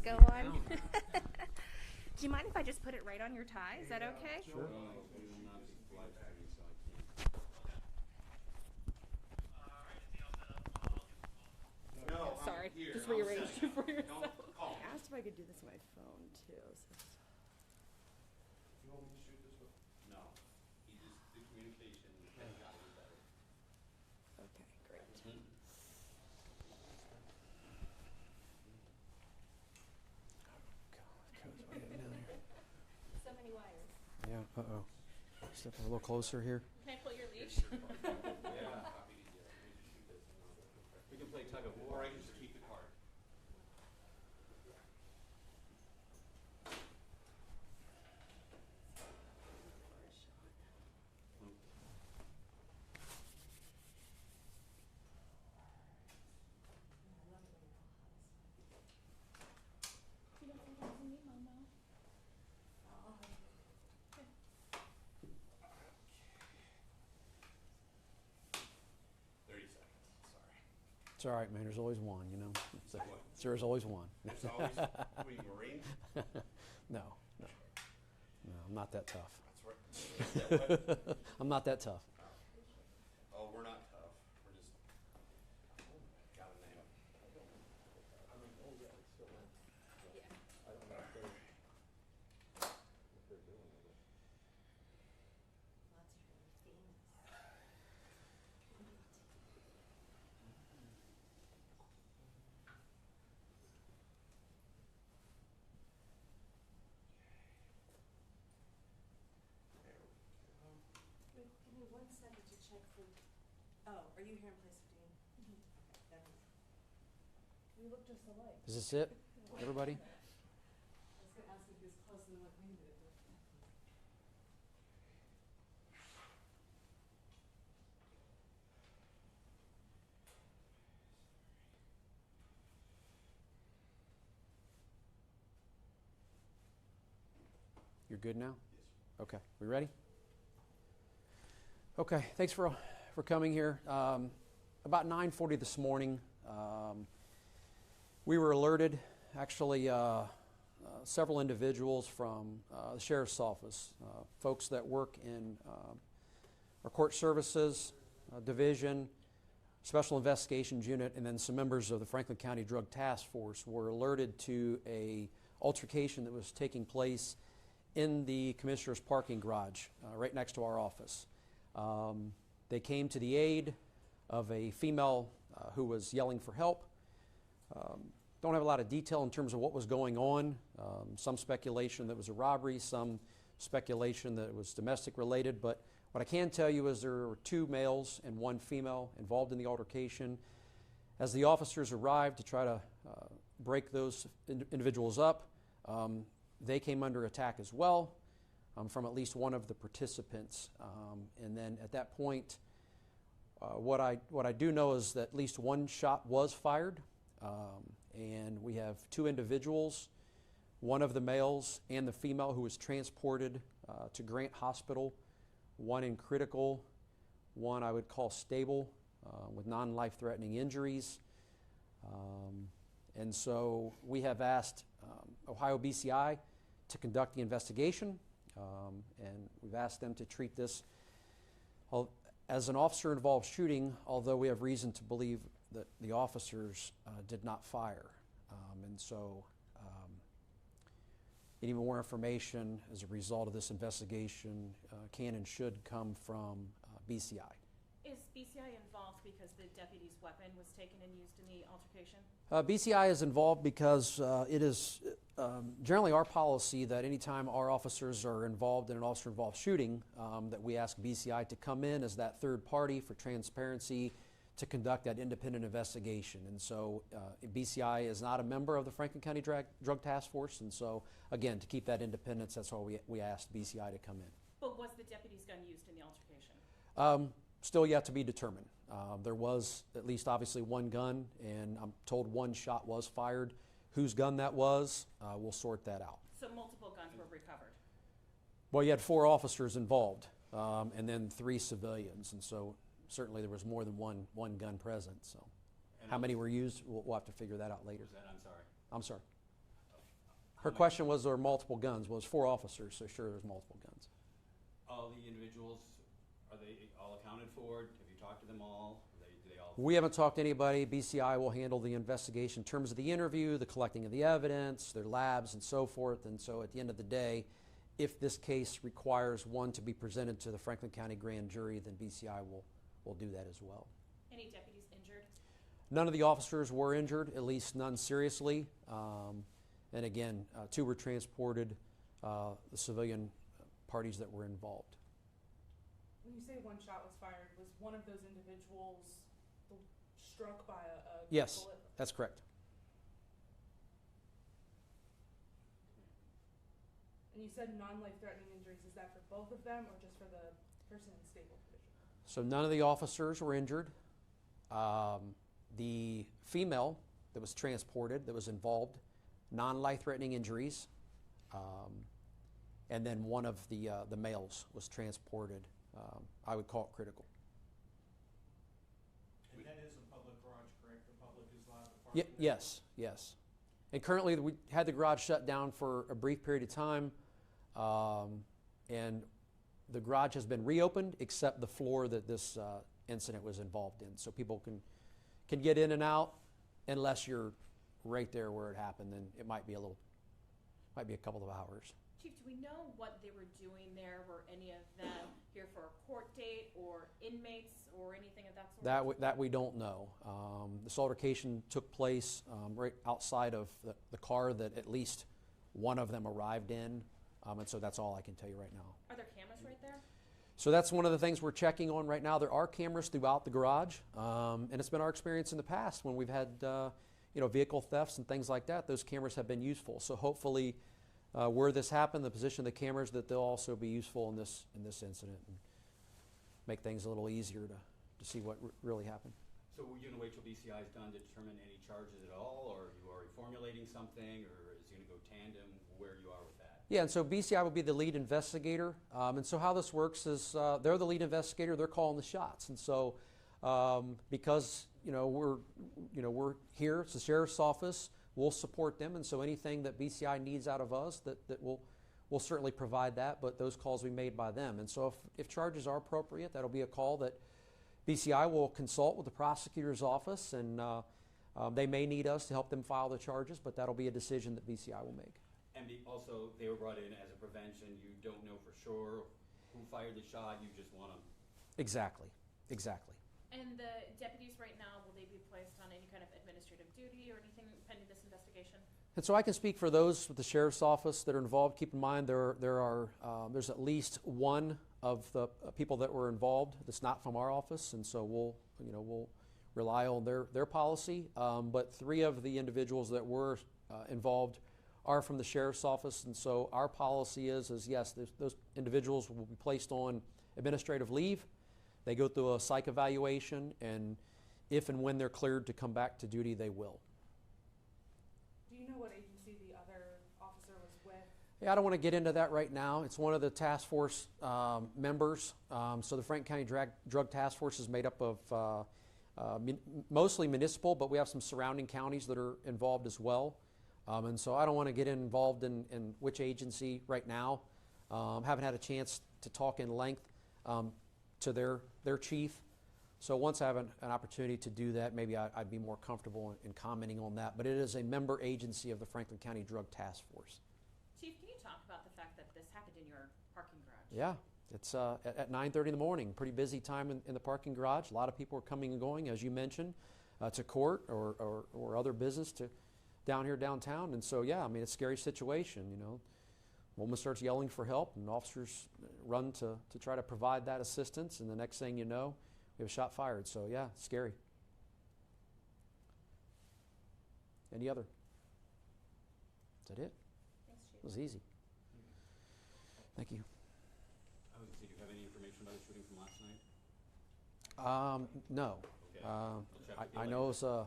go on? Do you mind if I just put it right on your tie? Is that okay? Sure. No, Sorry, here. just rearranged it for yourself. Don't call I asked if I could do this on my phone too. So. You want me to shoot this one? No. He just, the communication has got to be better. Okay, great. So many wires. Yeah, uh-oh. Step a little closer here. Can I pull your leash? Yeah. We can play tug of war. Or I can just keep the card. You don't think that's me, Mama? 30 seconds. Sorry. It's all right, man. There's always one, you know. What? There's always one. There's always, were you Marine? No, I'm not that tough. That's right. I'm not that tough. Oh, we're not tough. We're just got a name. Wait, give me 1 second to check for. Oh, are you here in place of Dean? Okay, we look just alike. Is this it, everybody? I was going to ask if he was closer than what we did. You're good now? Okay, we ready? Okay, thanks for coming here. About 9:40 this morning, we were alerted, actually several individuals from the Sheriff's Office, folks that work in our court services division, Special Investigations Unit, and then some members of the Franklin County Drug Task Force were alerted to a altercation that was taking place in the Commissioner's parking garage right next to our office. They came to the aid of a female who was yelling for help. Don't have a lot of detail in terms of what was going on. Some speculation that it was a robbery, some speculation that it was domestic related, but what I can tell you is there were 2 males and 1 female involved in the altercation. As the officers arrived to try to break those individuals up, they came under attack as well from at least one of the participants. And then at that point, what I do know is that at least 1 shot was fired, and we have 2 individuals, one of the males and the female, who was transported to Grant Hospital, one in critical, one I would call stable, with non-life-threatening injuries. And so we have asked Ohio BCI to conduct the investigation, and we've asked them to treat this as an officer-involved shooting, although we have reason to believe that the officers did not fire. And so any more information as a result of this investigation can and should come from BCI. Is BCI involved because the deputy's weapon was taken and used in the altercation? BCI is involved because it is generally our policy that anytime our officers are involved in an officer-involved shooting, that we ask BCI to come in as that third party for transparency to conduct that independent investigation. And so BCI is not a member of the Franklin County Drug Task Force, and so again, to keep that independence, that's why we asked BCI to come in. But was the deputy's gun used in the altercation? Still yet to be determined. There was at least obviously 1 gun, and I'm told 1 shot was fired. Whose gun that was, we'll sort that out. So multiple guns were recovered? Well, you had 4 officers involved, and then 3 civilians, and so certainly there was more than one gun present. So, And how many were used? We'll have to figure that out later. I'm sorry. I'm sorry. Her question was, there were multiple guns. Well, it was 4 officers, so sure, there's multiple guns. All the individuals, are they all accounted for? Have you talked to them all? Do they all? We haven't talked to anybody. BCI will handle the investigation in terms of the interview, the collecting of the evidence, their labs, and so forth. And so at the end of the day, if this case requires one to be presented to the Franklin County Grand Jury, then BCI will do that as well. Any deputies injured? None of the officers were injured, at least none seriously. And again, 2 were transported, the civilian parties that were involved. When you say one shot was fired, was one of those individuals struck by a Yes, bullet? that's correct. And you said non-life-threatening injuries. Is that for both of them or just for the person in stable condition? So none of the officers were injured. The female that was transported, that was involved, non-life-threatening injuries. And then one of the males was transported. I would call it critical. And that is a public garage, correct? The public is allowed to park there? Yes, yes. And currently, we had the garage shut down for a brief period of time, and the garage has been reopened, except the floor that this incident was involved in. So people can get in and out, unless you're right there where it happened. Then it might be a couple of hours. Chief, do we know what they were doing there? Were any of them here for a court date or inmates or anything of that sort? That we don't know. This altercation took place right outside of the car that at least one of them arrived in, and so that's all I can tell you right now. Are there cameras right there? So that's one of the things we're checking on right now. There are cameras throughout the garage, and it's been our experience in the past when we've had vehicle thefts and things like that. Those cameras have been useful. So hopefully, where this happened, the position of the cameras, that they'll also be useful in this incident and make things a little easier to see what really happened. So were you going to wait till BCI is done to determine any charges at all, or are you already formulating something, or is it going to go tandem? Where you are with that? Yeah, and so BCI will be the lead investigator. And so how this works is they're the lead investigator. They're calling the shots. And so because we're here, it's the sheriff's office. We'll support them, and so anything that BCI needs out of us, that we'll certainly provide that. But those calls will be made by them. And so if charges are appropriate, that'll be a call that BCI will consult with the prosecutor's office, and they may need us to help them file the charges. But that'll be a decision that BCI will make. And also, they were brought in as a prevention. You don't know for sure who fired the shot. You just want to. Exactly. And the deputies right now, will they be placed on any kind of administrative duty or anything pending this investigation? And so I can speak for those with the sheriff's office that are involved. Keep in mind there's at least one of the people that were involved that's not from our office, and so we'll rely on their policy. But 3 of the individuals that were involved are from the sheriff's office, and so our policy is yes, those individuals will be placed on administrative leave. They go through a psych evaluation, and if and when they're cleared to come back to duty, they will. Do you know what agency the other officer was with? Yeah, I don't want to get into that right now. It's one of the task force members. So the Franklin County Drug Task Force is made up of mostly municipal, but we have some surrounding counties that are involved as well. And so I don't want to get involved in which agency right now. Haven't had a chance to talk in length to their chief. So once I have an opportunity to do that, maybe I'd be more comfortable in commenting on that. But it is a member agency of the Franklin County Drug Task Force. Chief, can you talk about the fact that this happened in your parking garage? Yeah, it's at 9:30 in the morning. Pretty busy time in the parking garage. A lot of people are coming and going, as you mentioned, to court or other business down here downtown. And so, yeah, I mean, it's a scary situation, Woman starts yelling for help, and officers run to try to provide that assistance, and the next thing you know, we have a shot fired. So, yeah, it's scary. Any other? Is that it? Thanks, Chief. It was easy. Thank you. I was going to say, do you have any information about the shooting from last night? No. Okay. We'll check with you I later. know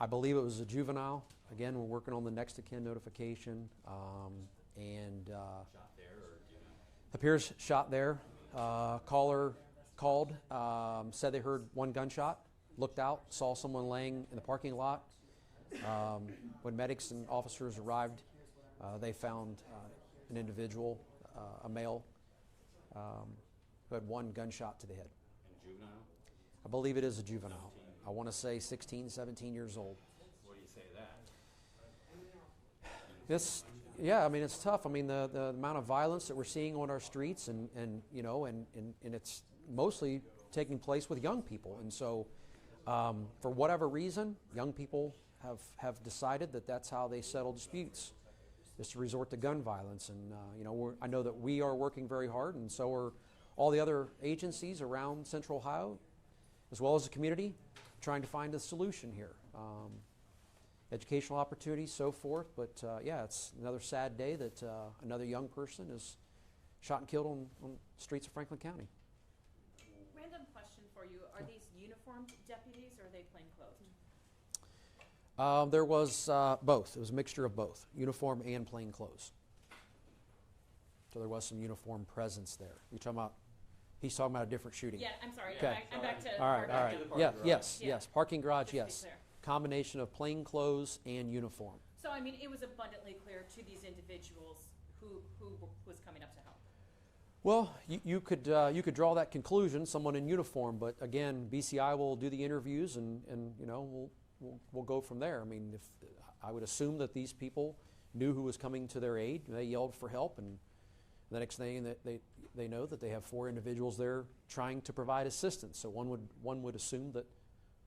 I believe it was a juvenile. Again, we're working on the next of kin notification. Shot there, or do you know? Appears shot there. Caller called, said they heard one gunshot, looked out, saw someone laying in the parking lot. When medics and officers arrived, they found an individual, a male, who had one gunshot to the head. And juvenile? I believe it is a juvenile. I want to say 16, 17 years old. What do you say to that? Yeah, I mean, it's tough. I mean, the amount of violence that we're seeing on our streets and it's mostly taking place with young people. And so, for whatever reason, young people have decided that that's how they settle disputes, is to resort to gun violence. And, I know that we are working very hard, and so are all the other agencies around Central Ohio, as well as the community, trying to find a solution here. Educational opportunities, so forth. But yeah, it's another sad day that another young person is shot and killed on the streets of Franklin County. Random question for you. Are these uniformed deputies or are they plainclothes? There was both. It was a mixture of both, uniform and plain clothes. So there was some uniform presence there. He's talking about a different shooting. Yeah, I'm sorry. Okay. I'm back to All right. Yeah, yes. Parking garage, Just to be yes. clear. Combination of plain clothes and uniform. So, I mean, it was abundantly clear to these individuals who was coming up to help. Well, you could draw that conclusion, someone in uniform, but again, BCI will do the interviews and we'll go from there. I mean, if I would assume that these people knew who was coming to their aid, they yelled for help, and the next thing that they know that they have 4 individuals there trying to provide assistance. So one would assume that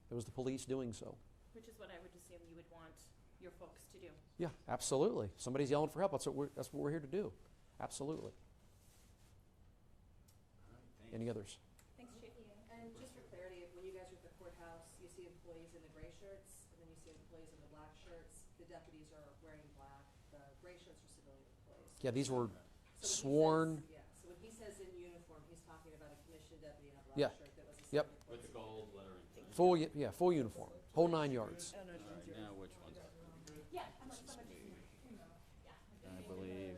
it was the police doing so. Which is what I would assume you would want your folks to do. Yeah, absolutely. Somebody's yelling for help. That's what we're here to do. Absolutely. Any others? Thanks, Chief. And just for clarity, when you guys are at the courthouse, you see employees in the gray shirts, and then you see employees in the black shirts. The deputies are wearing black. The gray shirts are civilian employees. Yeah, these were So sworn. so when he says in uniform, he's talking about a commissioned deputy in a Yeah. black shirt that was a Yep. civilian With the gold lettering. Full uniform, whole 9 yards. All right, now which one's? Yeah, I'm like somebody. I believe,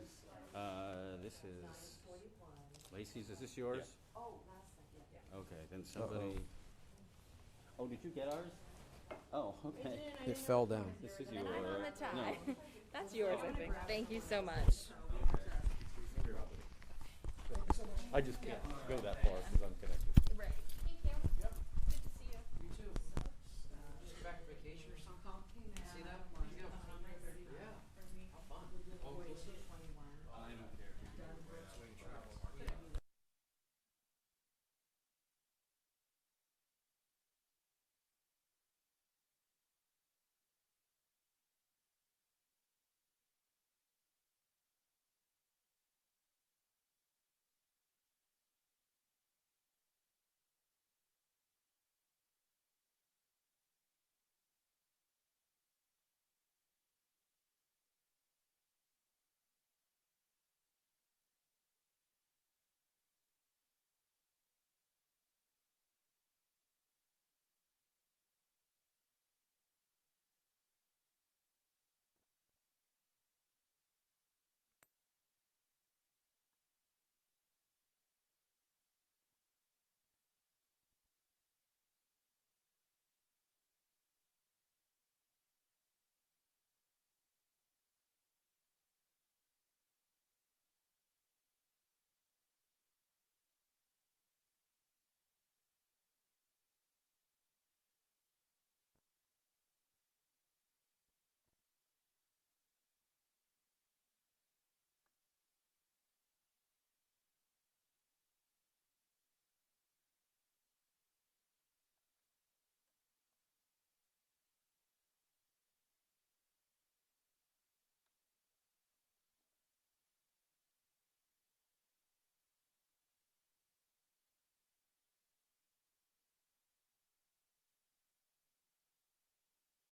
this is Lacey's. Is this yours? Oh, last night, yeah. Okay, then somebody. Oh, did you get ours? Oh, okay. It fell down. This is And yours. I'm on the tie. No. That's yours, I think. Thank you so much. I just can't go that far because I'm connected.